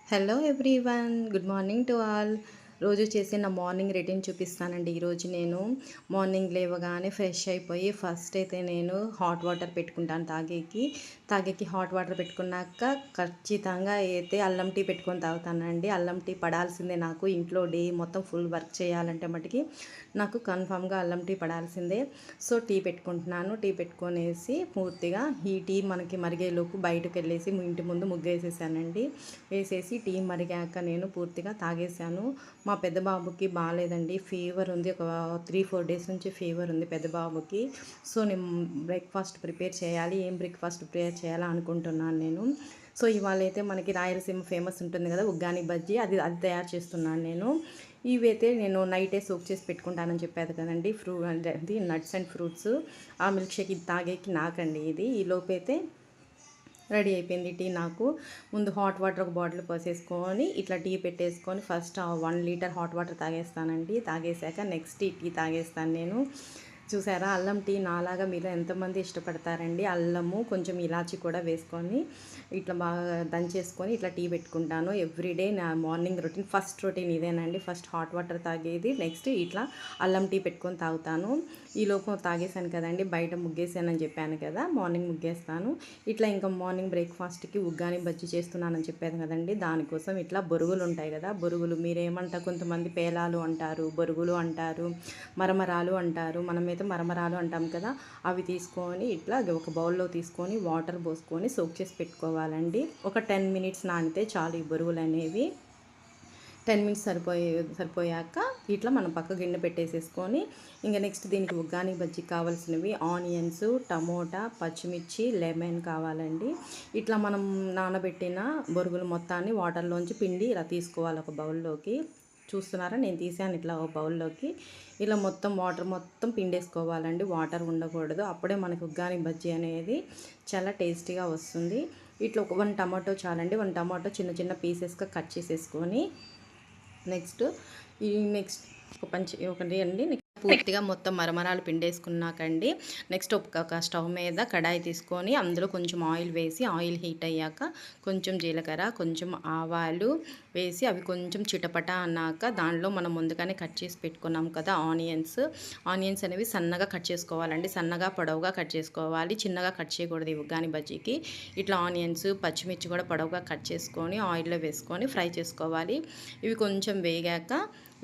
Hello everyone, good morning to all. రోజు చేసే నా మార్నింగ్ రొటీన్ చూపిస్తానండి. ఈరోజు నేను మార్నింగ్ లేవగానే ఫ్రెష్ అయిపోయి ఫస్ట్ అయితే నేను హాట్ వాటర్ పెట్టుకుంటాను తాగేకి హాట్ వాటర్ పెట్టుకున్నాక ఖచ్చితంగా అయితే అల్లం టీ పెట్టుకొని తాగుతానండి. అల్లం టీ పడాల్సిందే నాకు. ఇంట్లో డే మొత్తం ఫుల్ వర్క్ చేయాలంటే మటుకి నాకు కన్ఫామ్గా అల్లం టీ పడాల్సిందే. సో టీ పెట్టుకుంటున్నాను. టీ పెట్టుకొనేసి పూర్తిగా ఈ టీ మనకి మరిగేలోపు బయటకు వెళ్ళేసి ఇంటి ముందు ముగ్గు వేసేసానండి. వేసేసి టీ మరిగాక నేను పూర్తిగా తాగేశాను. మా పెద్ద బాబుకి బాగాలేదండి, ఫీవర్ ఉంది. ఒక 3-4 డేస్ నుంచి ఫీవర్ ఉంది పెద్ద బాబుకి. సో నేను బ్రేక్ఫాస్ట్ ప్రిపేర్ చేయాలి. ఏం బ్రేక్ఫాస్ట్ ప్రిపేర్ చేయాలా అనుకుంటున్నాను నేను. సో ఇవాళ అయితే మనకి రాయలసీమ ఫేమస్ ఉంటుంది కదా ఉగ్గాని బజ్జీ, అది తయారు చేస్తున్నాను నేను. ఇవైతే నేను నైటే సోక్ చేసి పెట్టుకుంటానని చెప్పాను కదండి. అది నట్స్ అండ్ ఫ్రూట్స్. ఆ మిల్క్ షేక్ ఇది తాగేకి నాకండి ఇది. ఈ లోపైతే రెడీ అయిపోయింది టీ. నాకు ముందు హాట్ వాటర్ ఒక బాటిల్ పోసేసుకొని ఇట్లా టీ పెట్టేసుకొని ఫస్ట్ 1 లీటర్ హాట్ వాటర్ తాగేస్తానండి. తాగేసాక నెక్స్ట్ టీ తాగేస్తాను నేను. చూసారా, అల్లం టీ నాలాగా మీరు ఎంతమంది ఇష్టపడతారండి? అల్లము కొంచెం ఇలాచి కూడా వేసుకొని ఇట్లా బాగా దంచేసుకొని ఇట్లా టీ పెట్టుకుంటాను ఎవ్రీడే. నా మార్నింగ్ రొటీన్ ఫస్ట్ రొటీన్ ఇదేనండి. ఫస్ట్ హాట్ వాటర్ తాగేది, నెక్స్ట్ ఇట్లా అల్లం టీ పెట్టుకొని తాగుతాను. ఈ లోపం తాగేసాను కదండి, బయట ముగ్గేసానని చెప్పాను కదా, మార్నింగ్ ముగ్గేస్తాను. ఇట్లా ఇంకా మార్నింగ్ బ్రేక్ఫాస్ట్కి ఉగ్గాని బజ్జీ చేస్తున్నానని చెప్పాను కదండి. దానికోసం ఇట్లా బొరుగులు ఉంటాయి కదా, బొరుగులు మీరేమంటారు, కొంతమంది పేలాలు అంటారు, బొరుగులు అంటారు, మరమరాలు అంటారు. మనమైతే మరమరాలు అంటాం కదా. అవి తీసుకొని ఇట్లా ఒక బౌల్లో తీసుకొని వాటర్ పోసుకొని సోక్ చేసి పెట్టుకోవాలండి. ఒక 10 మినిట్స్ నానితే చాలు ఈ బొరుగులు అనేవి. 10 మినిట్స్ సరిపోయాక ఇట్లా మనం పక్క గిన్నె పెట్టేసేసుకొని ఇంకా నెక్స్ట్ దీనికి ఉగ్గాని బజ్జీ కావాల్సినవి ఆనియన్స్, టమోటా, పచ్చిమిర్చి, లెమన్ కావాలండి. ఇట్లా మనం నానబెట్టిన బొరుగులు మొత్తాన్ని వాటర్లోంచి పిండి ఇలా తీసుకోవాలి ఒక బౌల్లోకి. చూస్తున్నారా, నేను తీసాను ఇట్లా ఒక బౌల్లోకి. ఇలా మొత్తం వాటర్ మొత్తం పిండేసుకోవాలండి, వాటర్ ఉండకూడదు. అప్పుడే మనకు ఉగ్గాని బజ్జీ అనేది చాలా టేస్టీగా వస్తుంది. ఇట్లా ఒక 1 టమాటో చాలండి. 1 టమాటో చిన్న చిన్న పీసెస్గా కట్ చేసేసుకొని నెక్స్ట్ ఒకటి అండి. పూర్తిగా మొత్తం మరమరాలు పిండేసుకున్నాకండి. నెక్స్ట్ ఒక స్టవ్ మీద కడాయి తీసుకొని అందులో కొంచెం ఆయిల్ వేసి, ఆయిల్ హీట్ అయ్యాక కొంచెం జీలకర్ర, కొంచెం ఆవాలు వేసి అవి కొంచెం చిటపట అన్నాక దానిలో మనం ముందుగానే కట్ చేసి పెట్టుకున్నాం కదా ఆనియన్స్ అనేవి సన్నగా కట్ చేసుకోవాలండి. సన్నగా పొడవుగా కట్ చేసుకోవాలి, చిన్నగా కట్ చేయకూడదు ఈ ఉగ్గాని బజ్జీకి. ఇట్లా ఆనియన్స్, పచ్చిమిర్చి కూడా పొడవుగా కట్ చేసుకొని ఆయిల్లో వేసుకొని ఫ్రై చేసుకోవాలి. ఇవి కొంచెం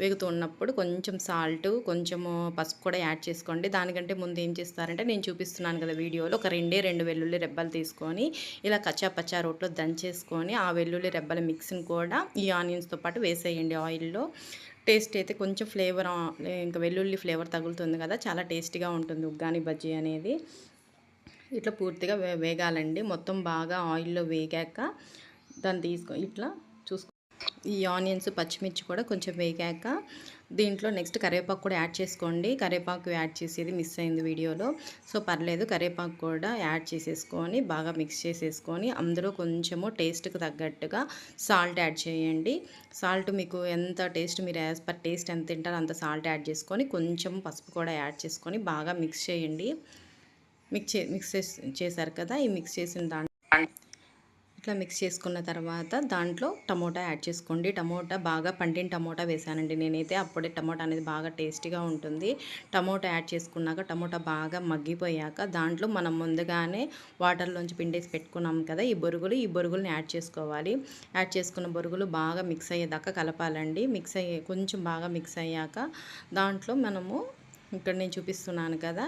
వేగుతున్నప్పుడు కొంచెం సాల్ట్, కొంచెము పసుపు కూడా యాడ్ చేసుకోండి. దానికంటే ముందు ఏం చేస్తారంటే, నేను చూపిస్తున్నాను కదా వీడియోలో, ఒక 2 వెల్లుల్లి రెబ్బలు తీసుకొని ఇలా కచ్చా పచ్చా రోట్లో దంచేసుకొని ఆ వెల్లుల్లి రెబ్బల మిక్స్ని కూడా ఈ ఆనియన్స్తో పాటు వేసేయండి ఆయిల్లో. టేస్ట్ అయితే కొంచెం ఫ్లేవర్, ఇంకా వెల్లుల్లి ఫ్లేవర్ తగులుతుంది కదా, చాలా టేస్టీగా ఉంటుంది ఉగ్గాని బజ్జీ అనేది. ఇట్లా పూర్తిగా వేగాలండి. మొత్తం బాగా ఆయిల్లో వేగాక దాన్ని ఇట్లా చూసుకో. ఈ ఆనియన్స్, పచ్చిమిర్చి కూడా కొంచెం వేగాక దీంట్లో నెక్స్ట్ కరివేపాకు కూడా యాడ్ చేసుకోండి. కరివేపాకు యాడ్ చేసేది మిస్ అయింది వీడియోలో, సో పర్లేదు. కరివేపాకు కూడా యాడ్ చేసేసుకొని బాగా మిక్స్ చేసేసుకొని అందులో కొంచెము టేస్ట్కి తగ్గట్టుగా సాల్ట్ యాడ్ చేయండి. సాల్ట్ మీకు ఎంత టేస్ట్, మీరు యాజ్ పర్ టేస్ట్ ఎంత తింటారో అంత సాల్ట్ యాడ్ చేసుకొని కొంచెం పసుపు కూడా యాడ్ చేసుకొని బాగా మిక్స్ చేయండి. మిక్స్ చేశారు కదా, ఈ మిక్స్ చేసిన దాంట్లో ఇట్లా మిక్స్ చేసుకున్న తర్వాత దాంట్లో టమోటా యాడ్ చేసుకోండి. టమోటా బాగా పండిన టమోటా వేసానండి నేనైతే. అప్పుడే టమోటా అనేది బాగా టేస్టీగా ఉంటుంది. టమోటా యాడ్ చేసుకున్నాక టమోటా బాగా మగ్గిపోయాక దాంట్లో మనం ముందుగానే వాటర్లోంచి పిండేసి పెట్టుకున్నాం కదా ఈ బొరుగుల్ని యాడ్ చేసుకోవాలి. యాడ్ చేసుకున్న బొరుగులు బాగా మిక్స్ అయ్యేదాకా కలపాలండి. కొంచెం బాగా మిక్స్ అయ్యాక దాంట్లో మనము ఇక్కడ నేను చూపిస్తున్నాను కదా,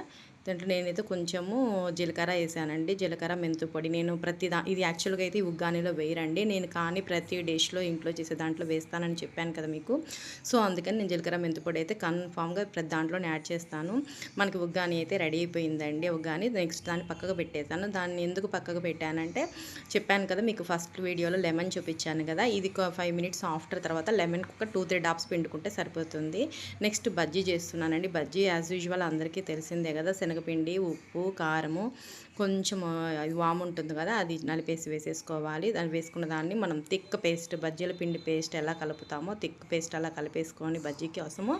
దాంట్లో నేనైతే కొంచెము జీలకర్ర వేసానండి. జీలకర్ర, మెంతు పొడి. నేను ఇది యాక్చువల్గా అయితే ఉగ్గానిలో వేయరండి, నేను కానీ ప్రతి డిష్లో ఇంట్లో చేసే దాంట్లో వేస్తానని చెప్పాను కదా మీకు. సో అందుకని నేను జీలకర్ర, మెంతు పొడి అయితే కన్ఫామ్గా ప్రతి దాంట్లోనే యాడ్ చేస్తాను. మనకి ఉగ్గాని అయితే రెడీ అయిపోయిందండి. ఉగ్గాని నెక్స్ట్ దాన్ని పక్కకు పెట్టేసాను. దాన్ని ఎందుకు పక్కకు పెట్టానంటే, చెప్పాను కదా మీకు ఫస్ట్ వీడియోలో లెమన్ చూపించాను కదా, ఇది 5 మినిట్స్ ఆఫ్టర్ తర్వాత లెమన్కి ఒక 2-3 డ్రాప్స్ పిండుకుంటే సరిపోతుంది. నెక్స్ట్ బజ్జీ చేస్తున్నానండి. బజ్జీ యాజ్ యూజువల్ అందరికీ తెలిసిందే కదా, శనగపిండి, ఉప్పు, కారము, కొంచెం వాము ఉంటుంది కదా, అది నలిపేసి వేసేసుకోవాలి. దాన్ని వేసుకున్న దాన్ని మనం థిక్ పేస్ట్, బజ్జీల పిండి పేస్ట్ ఎలా కలుపుతామో థిక్ పేస్ట్ అలా కలిపేసుకొని బజ్జీ కోసము.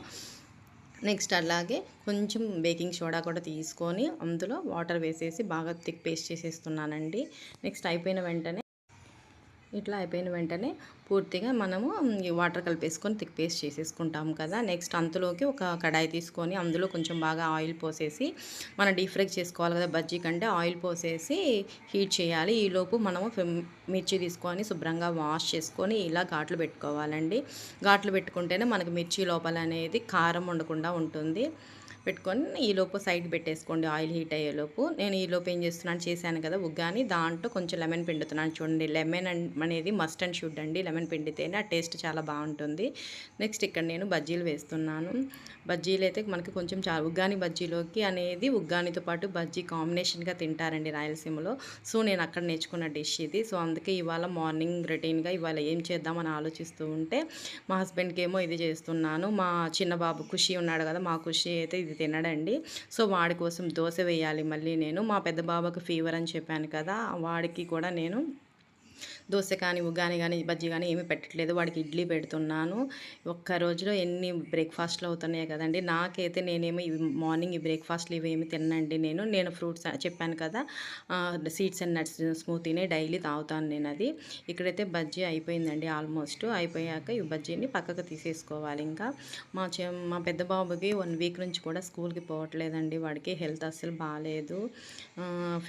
నెక్స్ట్ అలాగే కొంచెం బేకింగ్ సోడా కూడా తీసుకొని అందులో వాటర్ వేసేసి బాగా థిక్ పేస్ట్ చేసేస్తున్నానండి. నెక్స్ట్ అయిపోయిన వెంటనే ఇట్లా అయిపోయిన వెంటనే పూర్తిగా మనము ఈ వాటర్ కలిపేసుకొని థిక్ పేస్ట్ చేసేసుకుంటాం కదా. నెక్స్ట్ అంతలోకి ఒక కడాయి తీసుకొని అందులో కొంచెం బాగా ఆయిల్ పోసేసి మనం డీప్ ఫ్రై చేసుకోవాలి కదా బజ్జీ కంటే, ఆయిల్ పోసేసి హీట్ చేయాలి. ఈలోపు మనము మిర్చి తీసుకొని శుభ్రంగా వాష్ చేసుకొని ఇలా ఘాట్లు పెట్టుకోవాలండి. ఘాట్లు పెట్టుకుంటేనే మనకు మిర్చి లోపల అనేది కారం ఉండకుండా ఉంటుంది. పెట్టుకొని ఈలోపు సైడ్ పెట్టేసుకోండి ఆయిల్ హీట్ అయ్యేలోపు. నేను ఈలోపు ఏం చేశాను కదా ఉగ్గాని, దాంట్లో కొంచెం లెమన్ పిండుతున్నాను చూడండి. లెమన్ అనేది మస్ట్ అండ్ షుడ్ అండి. లెమన్ పిండితేనే ఆ టేస్ట్ చాలా బాగుంటుంది. నెక్స్ట్ ఇక్కడ నేను బజ్జీలు వేస్తున్నాను. బజ్జీలు అయితే మనకి కొంచెం ఉగ్గాని బజ్జీలోకి అనేది ఉగ్గానితో పాటు బజ్జీ కాంబినేషన్గా తింటారండి రాయలసీమలో. సో నేను అక్కడ నేర్చుకున్న డిష్ ఇది. సో అందుకే ఇవాళ మార్నింగ్ రొటీన్గా ఇవాళ ఏం చేద్దామని ఆలోచిస్తూ ఉంటే మా హస్బెండ్కి ఏమో ఇది చేస్తున్నాను. మా చిన్న బాబు ఖుషి ఉన్నాడు కదా, మా ఖుషి అయితే ఇది తినడండి. సో వాడి కోసం దోశ వేయాలి మళ్ళీ నేను. మా పెద్ద బాబుకి ఫీవర్ అని చెప్పాను కదా, వాడికి కూడా నేను దోశ కానీ ఉగ్గాని కానీ బజ్జీ కానీ ఏమీ పెట్టట్లేదు. వాడికి ఇడ్లీ పెడుతున్నాను. ఒక్క రోజులో ఎన్ని బ్రేక్ఫాస్ట్లు అవుతున్నాయి కదండి. నాకైతే నేనేమో ఇవి మార్నింగ్ ఈ బ్రేక్ఫాస్ట్లు ఇవేమి తినండి. నేను ఫ్రూట్స్ చెప్పాను కదా, సీడ్స్ అండ్ నట్స్ స్మూతీనే డైలీ తాగుతాను నేను. అది ఇక్కడైతే బజ్జీ అయిపోయిందండి. ఆల్మోస్ట్ అయిపోయాక ఈ బజ్జీని పక్కకు తీసేసుకోవాలి. ఇంకా మా పెద్ద బాబుకి 1 వీక్ నుంచి కూడా స్కూల్కి పోవట్లేదండి. వాడికి హెల్త్ అస్సలు బాగాలేదు.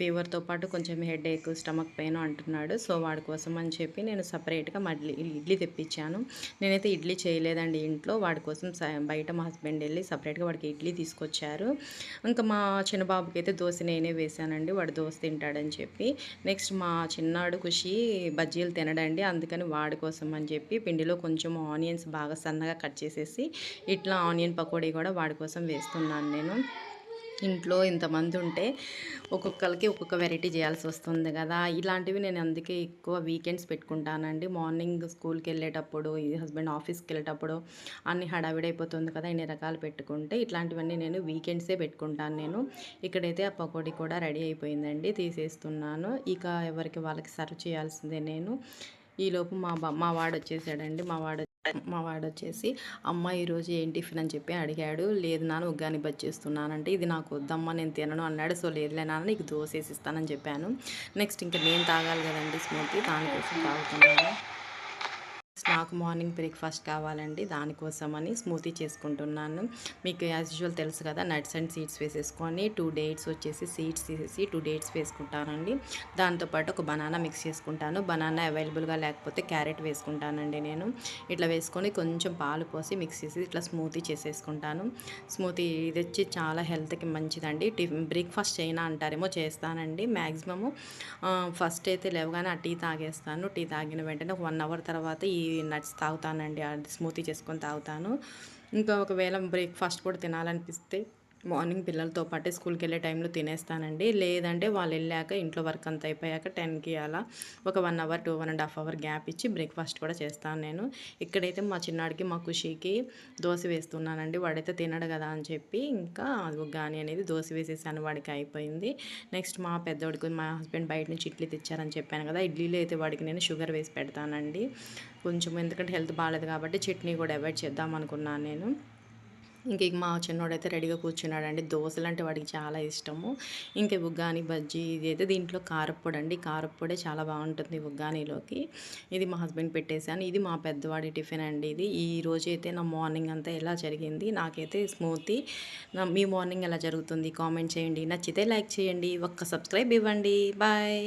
ఫీవర్తో పాటు కొంచెం హెడేక్, స్టమక్ పెయిన్ అంటున్నాడు. సో వాడి కోసం అని చెప్పి నేను సపరేట్గా మళ్ళీ ఇడ్లీ తెప్పించాను. నేనైతే ఇడ్లీ చేయలేదండి ఇంట్లో. వాడి కోసం బయట మా హస్బెండ్ వెళ్ళి సపరేట్గా వాడికి ఇడ్లీ తీసుకొచ్చారు. ఇంకా మా చిన్న బాబుకి అయితే దోశ నేనే వేశానండి, వాడు దోశ తింటాడని చెప్పి. నెక్స్ట్ మా చిన్నాడు ఖుషి బజ్జీలు తినడండి, అందుకని వాడి కోసం అని చెప్పి పిండిలో కొంచెం ఆనియన్స్ బాగా సన్నగా కట్ చేసేసి ఇట్లా ఆనియన్ పకోడీ కూడా వాడి కోసం వేస్తున్నాను నేను. ఇంట్లో ఇంతమంది ఉంటే ఒక్కొక్కరికి ఒక్కొక్క వెరైటీ చేయాల్సి వస్తుంది కదా. ఇలాంటివి నేను అందుకే ఎక్కువ వీకెండ్స్ పెట్టుకుంటానండి. మార్నింగ్ స్కూల్కి వెళ్ళేటప్పుడు, ఈ హస్బెండ్ ఆఫీస్కి వెళ్ళేటప్పుడు అన్ని హడావిడైపోతుంది కదా, ఇన్ని రకాలు పెట్టుకుంటే ఇట్లాంటివన్నీ నేను వీకెండ్సే పెట్టుకుంటాను నేను. ఇక్కడైతే ఆ పకోడీ కూడా రెడీ అయిపోయిందండి, తీసేస్తున్నాను. ఇక ఎవరికి వాళ్ళకి సర్వ్ చేయాల్సిందే నేను. ఈలోపు మా వాడు వచ్చేసాడండి. మా వాడొచ్చేసి అమ్మ ఈరోజు ఏం టిఫిన్ అని చెప్పి అడిగాడు. లేదు నాన్న ఉగ్గాని బజ్జీ చేస్తున్నానంటే, ఇది నాకు వద్దమ్మా నేను తినను అన్నాడు. సో లేదులే నాన్న నీకు దోశ వేసిస్తానని చెప్పాను. నెక్స్ట్ ఇంకా నేను తాగాలి కదండి స్మూతీ, దానికోసం తాగుతున్నాను. నాకు మార్నింగ్ బ్రేక్ఫాస్ట్ కావాలండి, దానికోసమని స్మూతీ చేసుకుంటున్నాను. మీకు యాజ్ యూజువల్ తెలుసు కదా, నట్స్ అండ్ సీడ్స్ వేసేసుకొని 2 డేట్స్ వచ్చేసి సీడ్స్ తీసేసి 2 డేట్స్ వేసుకుంటానండి. దాంతోపాటు ఒక బనానా మిక్స్ చేసుకుంటాను. బనానా అవైలబుల్గా లేకపోతే క్యారెట్ వేసుకుంటానండి నేను. ఇట్లా వేసుకొని కొంచెం పాలు పోసి మిక్స్ చేసి ఇట్లా స్మూతీ చేసేసుకుంటాను. స్మూతీ ఇది వచ్చి చాలా హెల్త్కి మంచిదండి. బ్రేక్ఫాస్ట్ చేయనా అంటారేమో, చేస్తానండి మ్యాక్సిమము. ఫస్ట్ అయితే లేవగానే ఆ టీ తాగేస్తాను. టీ తాగిన వెంటనే ఒక 1 అవర్ తర్వాత ఈ నట్స్ తాగుతానండి, అది స్మూతీ చేసుకొని తాగుతాను. ఇంకా ఒకవేళ బ్రేక్ఫాస్ట్ కూడా తినాలనిపిస్తే మార్నింగ్ పిల్లలతో పాటే స్కూల్కి వెళ్ళే టైంలో తినేస్తానండి. లేదంటే వాళ్ళు వెళ్ళాక ఇంట్లో వర్క్ అంతా అయిపోయాక 10కి అలా ఒక 1 అవర్ 1.5 అవర్ గ్యాప్ ఇచ్చి బ్రేక్ఫాస్ట్ కూడా చేస్తాను నేను. ఇక్కడైతే మా చిన్నాడికి మా ఖుషికి దోశ వేస్తున్నానండి. వాడైతే తినడు కదా అని చెప్పి ఇంకా ఉగ్గాని అనేది దోశ వేసేసాను, వాడికి అయిపోయింది. నెక్స్ట్ మా పెద్దోడికి మా హస్బెండ్ బయట నుంచి ఇడ్లీ తెచ్చారని చెప్పాను కదా, ఇడ్లీలో అయితే వాడికి నేను షుగర్ వేసి పెడతానండి కొంచెం, ఎందుకంటే హెల్త్ బాగాలేదు కాబట్టి చట్నీ కూడా అవాయిడ్ చేద్దాం అనుకున్నాను నేను. ఇంక మా చిన్నోడైతే రెడీగా కూర్చున్నాడండి. దోశలు అంటే వాడికి చాలా ఇష్టము. ఇంకా ఉగ్గాని బజ్జీ ఇది అయితే దీంట్లో కారప్పొడి అండి, కారప్పొడే చాలా బాగుంటుంది ఉగ్గానీలోకి. ఇది మా హస్బెండ్ పెట్టేశాను. ఇది మా పెద్దవాడి టిఫిన్ అండి. ఇది ఈ రోజు అయితే నా మార్నింగ్ అంతా ఎలా జరిగింది, నాకైతే స్మూతీ. మీ మార్నింగ్ ఎలా జరుగుతుంది కామెంట్ చేయండి. నచ్చితే లైక్ చేయండి, ఒక్క సబ్స్క్రైబ్ ఇవ్వండి. బాయ్.